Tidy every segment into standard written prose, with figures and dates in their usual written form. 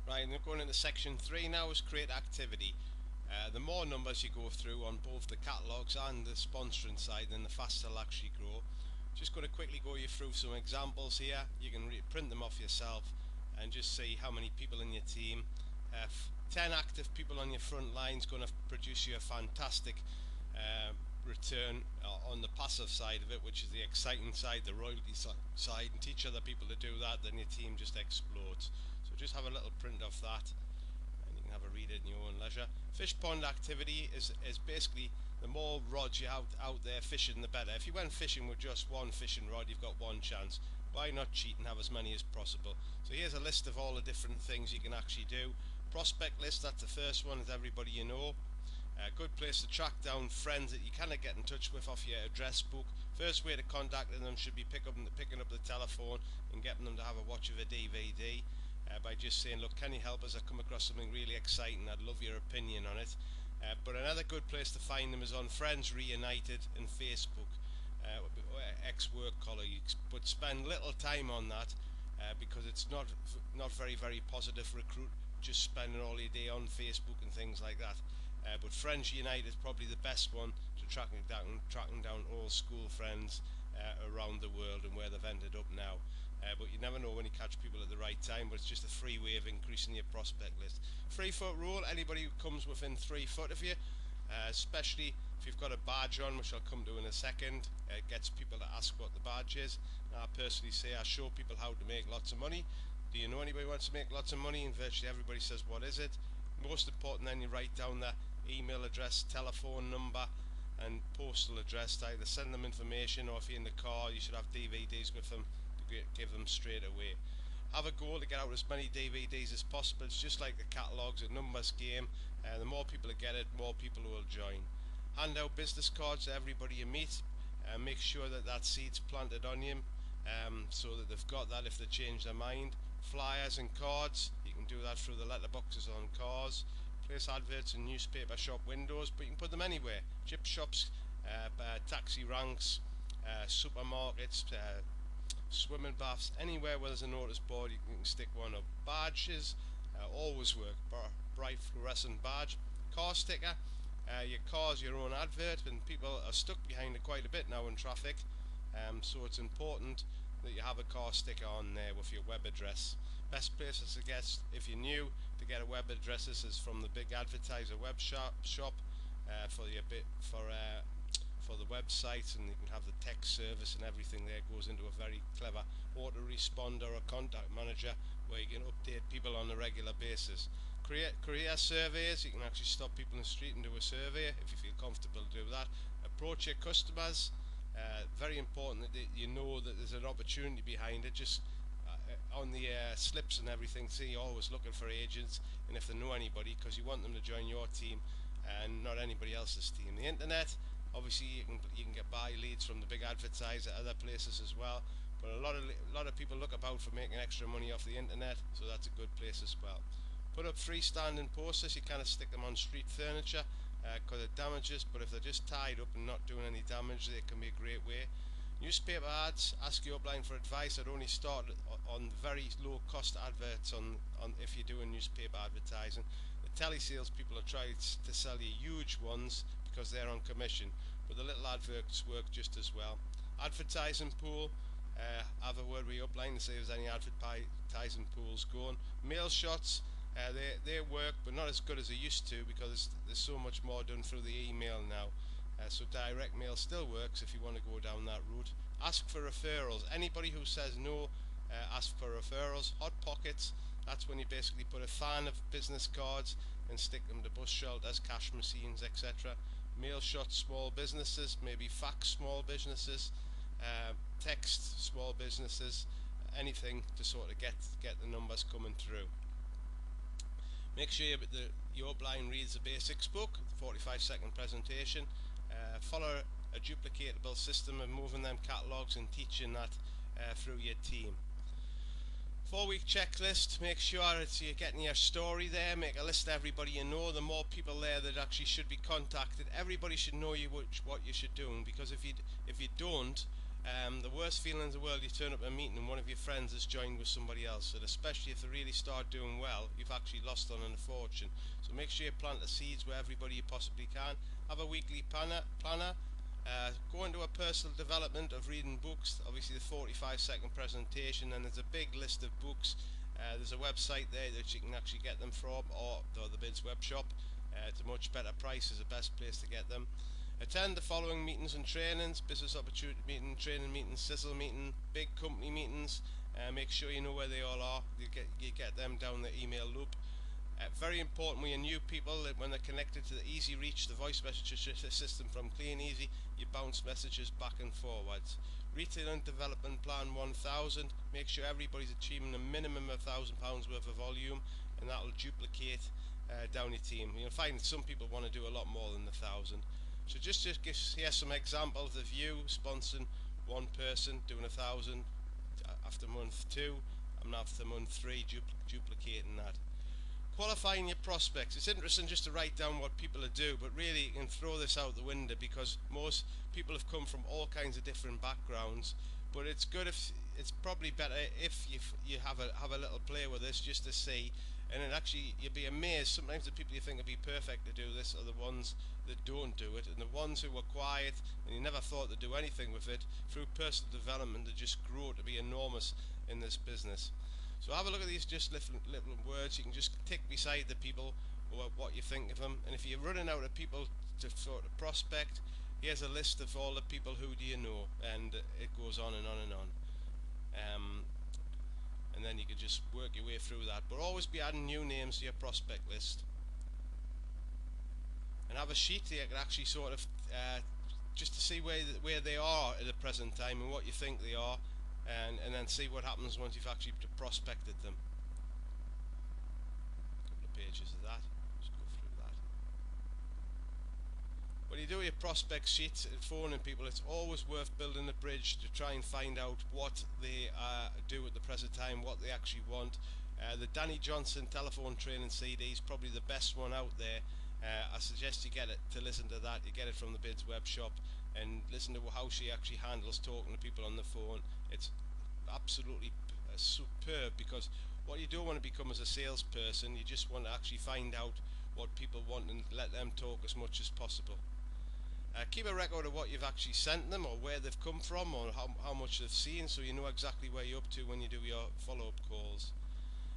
Right, and going into section 3 now is create activity. The more numbers you go through on both the catalogues and the sponsoring side, then the faster they'll actually grow. Just going to quickly go you through some examples here. You can print them off yourself and just see how many people in your team. 10 active people on your front line is going to produce you a fantastic return on the passive side of it, which is the exciting side, the royalty side, and teach other people to do that, then your team just explodes. So just have a little print of that and you can have a read it in your own leisure. Fish pond activity is basically the more rods you have out there fishing, the better. If you went fishing with just one fishing rod, you've got one chance. Why not cheat and have as many as possible? So here's a list of all the different things you can actually do. Prospect list, that's the first one, is everybody you know. A good place to track down friends that you cannot get in touch with off your address book. First way to contact them should be picking up the telephone and getting them to have a watch of a DVD by just saying, look, can you help us? I've come across something really exciting, I'd love your opinion on it. But another good place to find them is on Friends Reunited and Facebook, ex-work colleagues, but spend little time on that because it's not very positive recruit, just spending all your day on Facebook and things like that. But Friends United is probably the best one to tracking down all school friends around the world and where they've ended up now. But you never know when you catch people at the right time, but it's just a free way of increasing your prospect list. 3 foot rule, anybody who comes within 3 foot of you, especially if you've got a badge on, which I'll come to in a second, it gets people to ask what the badge is. And I personally say I show people how to make lots of money. Do you know anybody who wants to make lots of money? And virtually everybody says, what is it? Most important, then you write down their email address, telephone number and postal address to either send them information, or if you're in the car you should have DVDs with them to give them straight away. Have a goal to get out as many DVDs as possible. It's just like the catalogues, a numbers game. The more people that get it, more people will join. Hand out business cards to everybody you meet. Make sure that that seed's planted on you, so that they've got that if they change their mind. Flyers and cards, you can do that through the letterboxes on cars. Place adverts in newspaper shop windows, but you can put them anywhere. Chip shops, taxi ranks, supermarkets, swimming baths, anywhere where there's a notice board you can stick one up. Badges always work. Bright fluorescent badge. Car sticker, your car's your own advert, and people are stuck behind it quite a bit now in traffic, so it's important that you have a car sticker on there with your web address. Best places to get, if you're new, to get a web address is from the big advertiser web shop for the website, and you can have the text service and everything there. Goes into a very clever autoresponder or contact manager where you can update people on a regular basis. Career surveys, you can actually stop people in the street and do a survey if you feel comfortable to do that. Approach your customers. Very important that you know that there's an opportunity behind it. Just on the slips and everything, see, you're always looking for agents, and if they know anybody, because you want them to join your team and not anybody else's team. The internet, obviously you can get buy leads from the big advertiser, other places as well, but a lot of people look about for making extra money off the internet, so that's a good place as well. Put up freestanding posters. You kind of stick them on street furniture because it damages, but if they're just tied up and not doing any damage, they can be a great way. Newspaper ads, ask your upline for advice. I'd only start on very low cost adverts on if you're doing newspaper advertising. The telesales people are trying to sell you huge ones because they're on commission, but the little adverts work just as well. Advertising pool, have a word with your upline and see if there's any advertising pools going. Mail shots, they work, but not as good as they used to because there's so much more done through the email now. So direct mail still works if you want to go down that route. Ask for referrals. Anybody who says no, ask for referrals. Hot pockets, that's when you basically put a fan of business cards and stick them to bus shelters, cash machines, etc. Mail shots, small businesses, maybe fax small businesses, text small businesses, anything to sort of get the numbers coming through. Make sure your upline reads the basics book, the 45-second presentation. Follow a duplicatable system of moving them catalogues and teaching that through your team. 4-week checklist. Make sure that you're getting your story there. Make a list of everybody you know. The more people there that actually should be contacted, everybody should know what you should do. Because if you don't, The worst feeling in the world, you turn up at a meeting and one of your friends has joined with somebody else, and especially if they really start doing well, you've actually lost on a fortune. So make sure you plant the seeds where everybody you possibly can. Have a weekly planner. Go into a personal development of reading books. Obviously the 45-second presentation, and there's a big list of books. There's a website there that you can actually get them from, or the Bids web shop. It's a much better price, is the best place to get them. Attend the following meetings and trainings: business opportunity meeting, training meeting, sizzle meeting, big company meetings. Make sure you know where they all are. You get them down the email loop. Very important when you're new people, that when they're connected to the Easy Reach, the voice message system from kleeneze, you bounce messages back and forwards. Retail and Development Plan 1000. Make sure everybody's achieving a minimum of £1,000 worth of volume, and that will duplicate down your team. You'll find that some people want to do a lot more than the 1,000. So just give here some examples of you sponsoring one person doing 1,000 after month 2, and after month 3 duplicating that. Qualifying your prospects. It's interesting just to write down what people do, but really you can throw this out the window, because most people have come from all kinds of different backgrounds. But it's good if it's probably better if you have a little play with this, just to see. And then actually you'll be amazed. Sometimes the people you think would be perfect to do this are the ones that don't do it, and the ones who were quiet and you never thought to do anything with it, through personal development they just grow to be enormous in this business. So have a look at these just little words. You can just tick beside the people what you think of them, and if you're running out of people to sort of prospect, here's a list of all the people who do you know, and it goes on and on and on. And then you can just work your way through that, but always be adding new names to your prospect list. And have a sheet that you can actually sort of just to see where they are at the present time and what you think they are, and then see what happens once you've actually prospected them. A couple of pages of that. Just go through that. When you do your prospect sheet and phoning people, it's always worth building a bridge to try and find out what they do at the present time, what they actually want. The Danny Johnson telephone training CD is probably the best one out there. I suggest you get it to listen to that. You get it from the Bids web shop and listen to how she actually handles talking to people on the phone. It's absolutely superb, because what you don't want to become as a salesperson, you just want to actually find out what people want and let them talk as much as possible. Keep a record of what you've actually sent them, or where they've come from, or how much they've seen, so you know exactly where you're up to when you do your follow-up calls.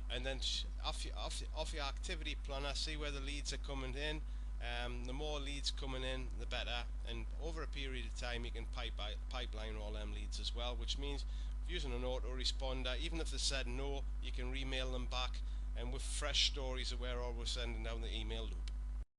And then off your activity planner, see where the leads are coming in. The more leads coming in, the better, and over a period of time you can pipeline all them leads as well, which means using an autoresponder, even if they said no, you can remail them back, and with fresh stories of where all we're sending down the email loop.